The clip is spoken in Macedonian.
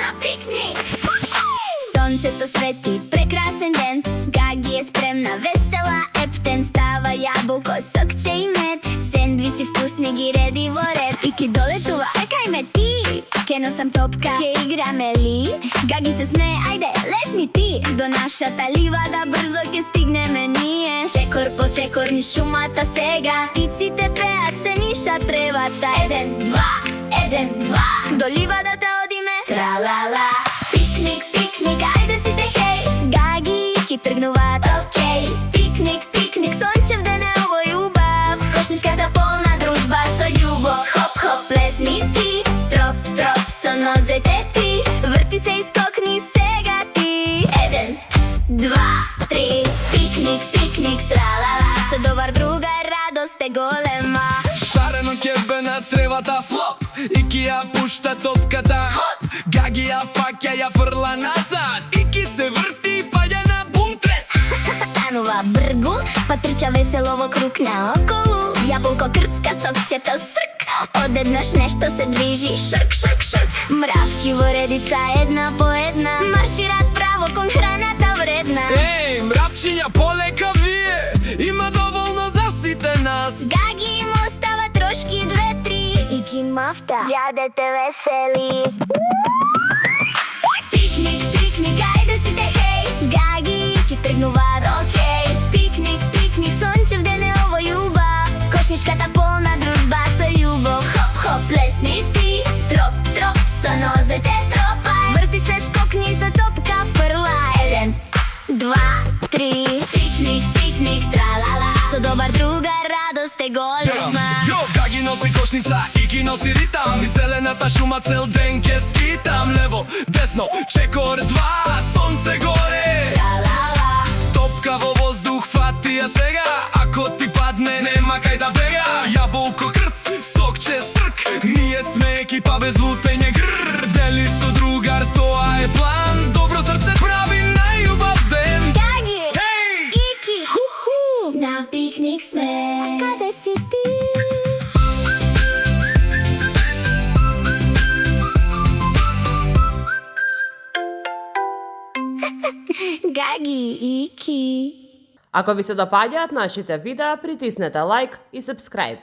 на пикник. Сонцето свети, прекрасен ден. Гаги е спремна, весела ептен. Става јаболко, сокче и мед. Сендвичи вкусни ги реди во ред. Ики долетува, чекај ме ти. Ке носам топка, ке играме ли? Гаги се смее, ајде, летни ти. До нашата ливада брзо ке стигнеме ние. Чекор по чекор ни шумата сега. Птиците пеат, се ниша тревата. Еден, два, до ливадата одиме. Тра-ла-ла. Пикник, пикник, ајде сите хеј. Гаги и Ики тргнуваат, окей. Пикник, пикник, сончев ден е овој убав. Кошничката полна дружба со љубов. Хоп, хоп, плесни ти. Троп, троп, со нозете ти. Врти се и скокни сега ти. Еден, два, три. Пикник, пикник, тра-ла-ла. Со добар другар радост е голема. Шарено ќебе на тревата, флоп. Ики ја пушта топката, хоп. Гаги ја фаќа, ја фрла назад. Ики се врти и паѓа на бум-трес. Танува бргу, па трча весело во круг наоколу. Јаболко крцка, сокчето срк. Одеднаш нешто се движи, шрк, шрк, шрк. Мравки во редица, една по една. Маршират право кон храната вредна. Еј, мравчиња, полека вие. Има доволно за сите нас. Гаги им остава трошки две-три. Ики мафта, јадете весели. Пикник, пикник, ајде сите хеј. Гаги и Ики тргнуваат, окей. Пикник, пикник, сончев ден е овој убав. Кошничката полна дружба со љубов. Хоп, хоп, плесни ти. Троп, троп, со нозете тропај. Врти се, скокни, за топка фрла. Еден, два, три. Пикник, пикник, тра-ла-ла. Со добар другар радост е голема. Јо, Гаги носи кошница, Ики носи ритам. И зелената шума цел ден ке скитам. Лево, десно, чекор два, сонце горе. Тра-ла-ла. Топка во воздух, фати ја сега. Ако ти падне, нема кај да бега. Јаболко крц, сокче срк. Ние сме екипа без лутење, грр. Дели со другар, тоа е план. Добро срце прави најубав ден. Гаги, Хеј! Ики, на пикник сме. А каде си ти? Гаги и Ики. Ако ви се допаѓаат нашите видеа, притиснете лайк и сабскрајб.